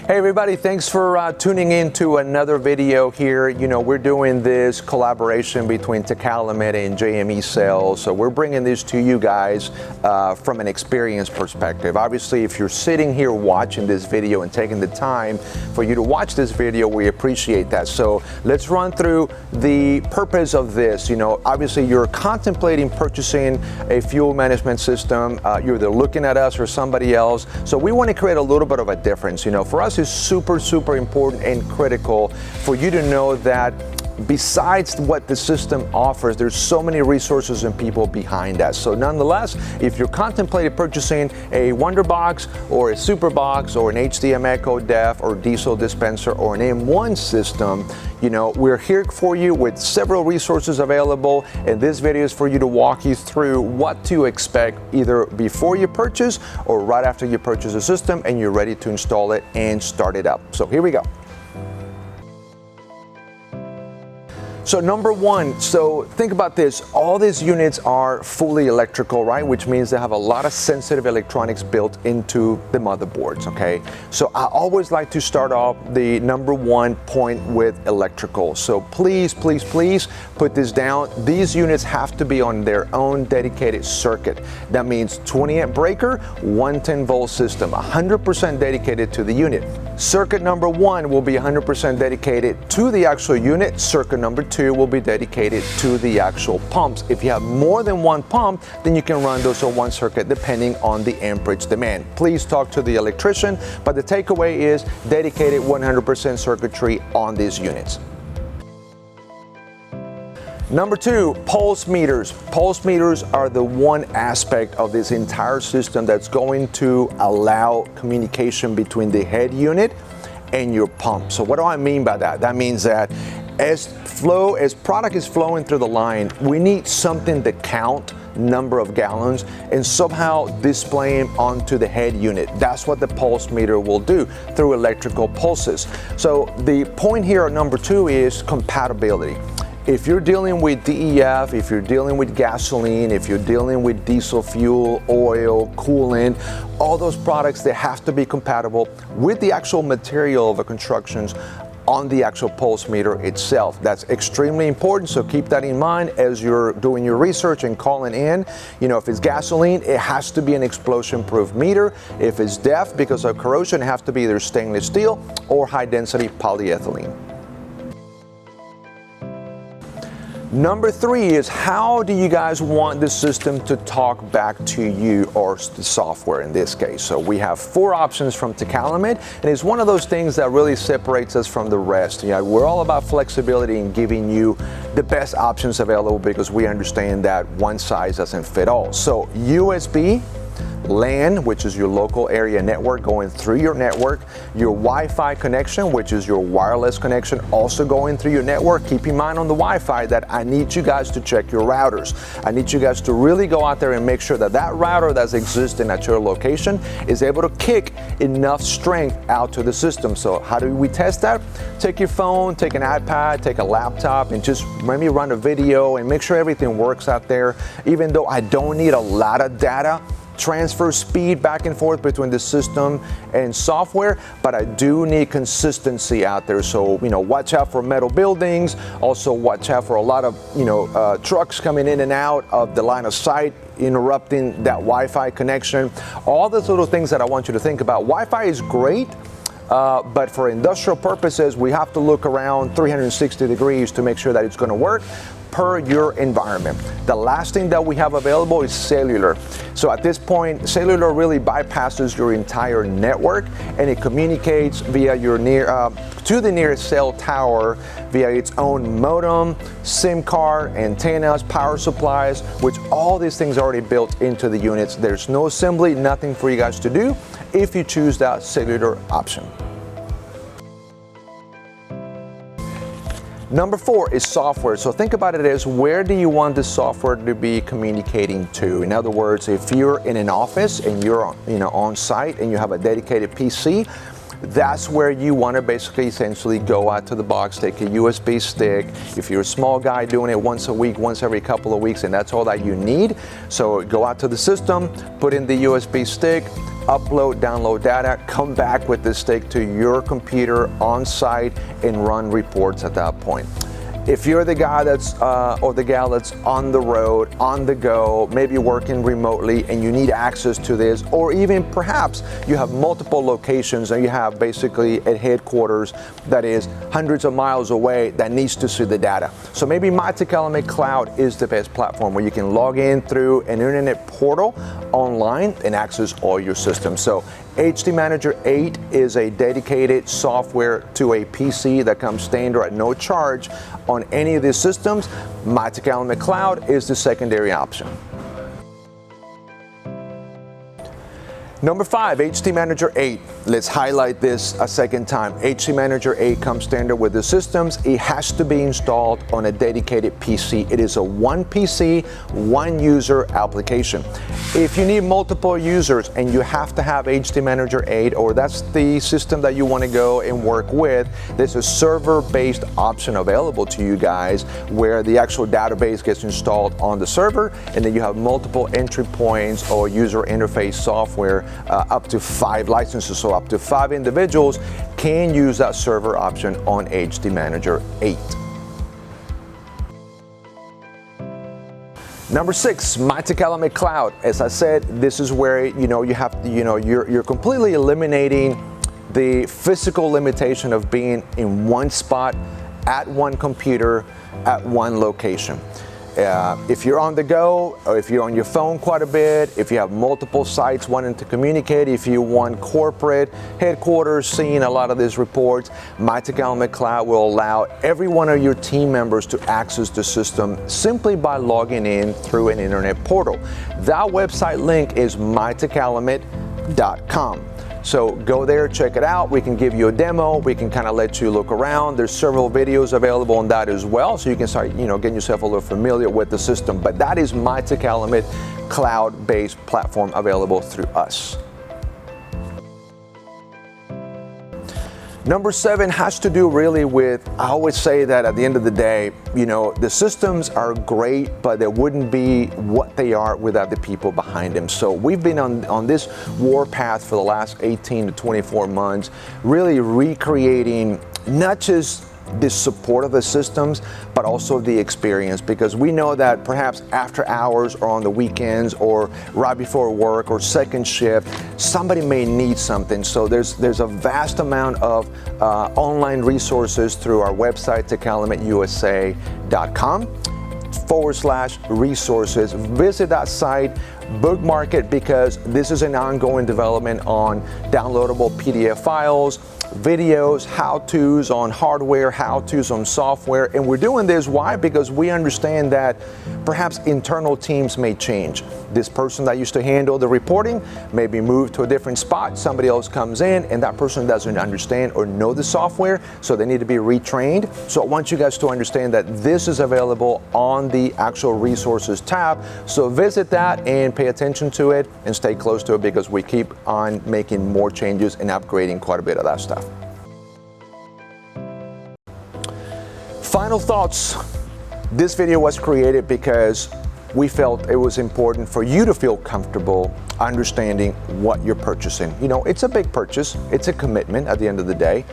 Hey everybody, thanks for tuning in to another video here. You know, we're doing this collaboration between TECALEMIT and JME sales. So we're bringing this to you guys from an experience perspective. Obviously, if you're sitting here watching this video and taking the time for you to watch this video, we appreciate that. So let's run through the purpose of this. You know, obviously you're contemplating purchasing a fuel management system. You're either looking at us or somebody else. So we want to create a little bit of a difference. You know, for us, is super important and critical for you to know that besides what the system offers, there's so many resources and people behind that. So nonetheless, if you're contemplating purchasing a Wonder Box or a Super Box or an HDM Echo Def or diesel dispenser or an M1 system, you know, we're here for you with several resources available, and this video is for you to walk you through what to expect either before you purchase or right after you purchase a system and you're ready to install it and start it up. So here we go. So number one, so think about this, all these units are fully electrical, right? Which means they have a lot of sensitive electronics built into the motherboards, okay? So I always like to start off the number one point with electrical. So please put this down. These units have to be on their own dedicated circuit. That means 20 amp breaker, 110 volt system, 100% dedicated to the unit. Circuit number one will be 100% dedicated to the actual unit. Circuit number two will be dedicated to the actual pumps. If you have more than one pump, then you can run those on one circuit depending on the amperage demand. Please talk to the electrician, but the takeaway is dedicated 100% circuitry on these units. Number two, pulse meters. Pulse meters are the one aspect of this entire system that's going to allow communication between the head unit and your pump. So what do I mean by that? That means that as product is flowing through the line, we need something to count number of gallons and somehow display them onto the head unit. That's what the pulse meter will do through electrical pulses. So the point here at number two is compatibility. If you're dealing with DEF, if you're dealing with gasoline, if you're dealing with diesel fuel, oil, coolant, all those products, they have to be compatible with the actual material of the constructions on the actual pulse meter itself. That's extremely important, so keep that in mind as you're doing your research and calling in. You know, if it's gasoline, it has to be an explosion-proof meter. If it's DEF, because of corrosion, it has to be either stainless steel or high-density polyethylene. Number three is, how do you guys want the system to talk back to you, or the software in this case? So we have four options from TECALEMIT, and it's one of those things that really separates us from the rest. You know, we're all about flexibility and giving you the best options available because we understand that one size doesn't fit all. So USB, LAN, which is your local area network going through your network, your Wi-Fi connection, which is your wireless connection also going through your network. Keep in mind on the Wi-Fi that I need you guys to check your routers. I need you guys to really go out there and make sure that that router that's existing at your location is able to kick enough strength out to the system. So how do we test that? Take your phone, take an iPad, take a laptop, and just maybe run a video and make sure everything works out there. Even though I don't need a lot of data transfer speed back and forth between the system and software, but I do need consistency out there. So, you know, watch out for metal buildings. Also watch out for a lot of, you know, trucks coming in and out of the line of sight, interrupting that Wi-Fi connection. All those little things that I want you to think about. Wi-Fi is great, but for industrial purposes, we have to look around 360 degrees to make sure that it's going to work per your environment. The last thing that we have available is cellular. So at this point, cellular really bypasses your entire network, and it communicates via your to the nearest cell tower via its own modem, SIM card, antennas, power supplies, which all these things are already built into the units. There's no assembly, nothing for you guys to do if you choose that cellular option. Number four is software. So think about it as, where do you want the software to be communicating to? In other words, if you're in an office and you're on site and you have a dedicated PC, that's where you want to basically essentially go out to the box, take a USB stick. If you're a small guy doing it once a week, once every couple of weeks, and that's all that you need. So go out to the system, put in the USB stick, upload, download data, come back with the stick to your computer on site and run reports at that point. If you're the guy that's or the gal that's on the road, on the go, maybe working remotely and you need access to this, or even perhaps you have multiple locations and you have basically a headquarters that is hundreds of miles away that needs to see the data. So maybe TECALEMIT Cloud is the best platform where you can log in through an internet portal online and access all your systems. So HD Manager 8 is a dedicated software to a PC that comes standard at no charge on any of these systems. TECALEMIT Cloud is the secondary option. Number 5, HD Manager 8. Let's highlight this a second time. HD Manager 8 comes standard with the systems. It has to be installed on a dedicated PC. It is a one PC, one user application. If you need multiple users and you have to have HD Manager 8, or that's the system that you want to go and work with, there's a server-based option available to you guys where the actual database gets installed on the server, and then you have multiple entry points or user interface software. Up to 5 licenses, so up to 5 individuals can use that server option on HD Manager 8. Number 6, TECALEMIT Cloud. As I said, this is where you're completely eliminating the physical limitation of being in one spot at one computer at one location. If you're on the go, or if you're on your phone quite a bit, if you have multiple sites wanting to communicate, if you want corporate headquarters seeing a lot of these reports, TECALEMIT Cloud will allow every one of your team members to access the system simply by logging in through an internet portal. That website link is mytecalemit.com. So go there, check it out. We can give you a demo. We can kind of let you look around. There's several videos available on that as well, so you can start, getting yourself a little familiar with the system. But that is TECALEMIT cloud-based platform available through us. Number 7 has to do really with, I always say that at the end of the day, the systems are great, but they wouldn't be what they are without the people behind them. So we've been on this warpath for the last 18 to 24 months, really recreating not just the support of the systems, but also the experience, because we know that perhaps after hours or on the weekends or right before work or second shift, somebody may need something. So there's a vast amount of online resources through our website, TECALEMITUSA.com/resources. Visit that site, bookmark it, because this is an ongoing development on downloadable PDF files, videos, how-tos on hardware, how-tos on software. And we're doing this, why? Because we understand that perhaps internal teams may change. This person that used to handle the reporting may be moved to a different spot. Somebody else comes in and that person doesn't understand or know the software, so they need to be retrained. So I want you guys to understand that this is available on the actual resources tab. So visit that and pay attention to it and stay close to it, because we keep on making more changes and upgrading quite a bit of that stuff. Final thoughts. This video was created because we felt it was important for you to feel comfortable understanding what you're purchasing. It's a big purchase. It's a commitment at the end of the day.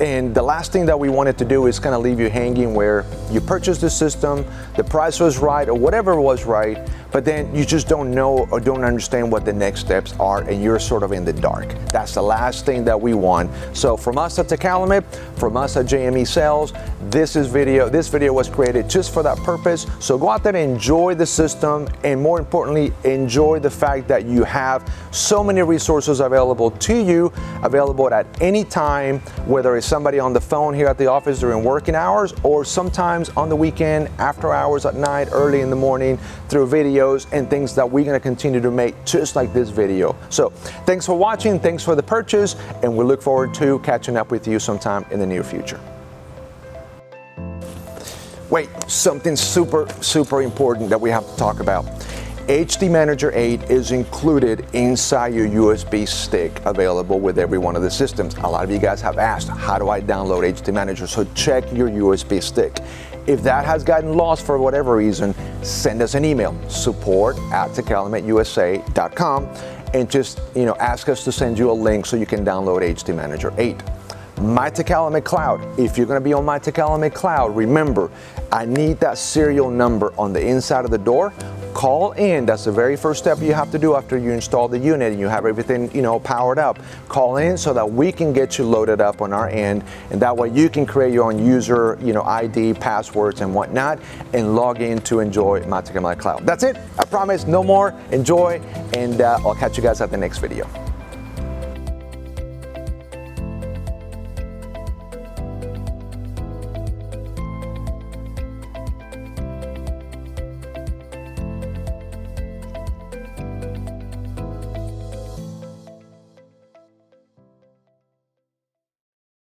And the last thing that we wanted to do is kind of leave you hanging where you purchased the system, the price was right or whatever was right, but then you just don't know or don't understand what the next steps are and you're sort of in the dark. That's the last thing that we want. So from us at TECALEMIT, from us at JME Sales, this video was created just for that purpose. So go out there and enjoy the system, and more importantly, enjoy the fact that you have so many resources available to you, available at any time, whether it's somebody on the phone here at the office during working hours, or sometimes on the weekend, after hours, at night, early in the morning, through videos and things that we're going to continue to make just like this video. So thanks for watching, thanks for the purchase, and we look forward to catching up with you sometime in the near future. Wait, something super important that we have to talk about. HD Manager 8 is included inside your USB stick available with every one of the systems. A lot of you guys have asked, how do I download HD Manager? So check your USB stick. If that has gotten lost for whatever reason, send us an email, support@TECALEMITUSA.com, and just ask us to send you a link so you can download HD Manager 8. My TECALEMIT Cloud. If you're going to be on my TECALEMIT Cloud, remember, I need that serial number on the inside of the door. Call in. That's the very first step you have to do after you install the unit and you have everything powered up. Call in so that we can get you loaded up on our end, and that way you can create your own user ID, passwords, and whatnot, and log in to enjoy my TECALEMIT Cloud. That's it. I promise, no more. Enjoy, and I'll catch you guys at the next video.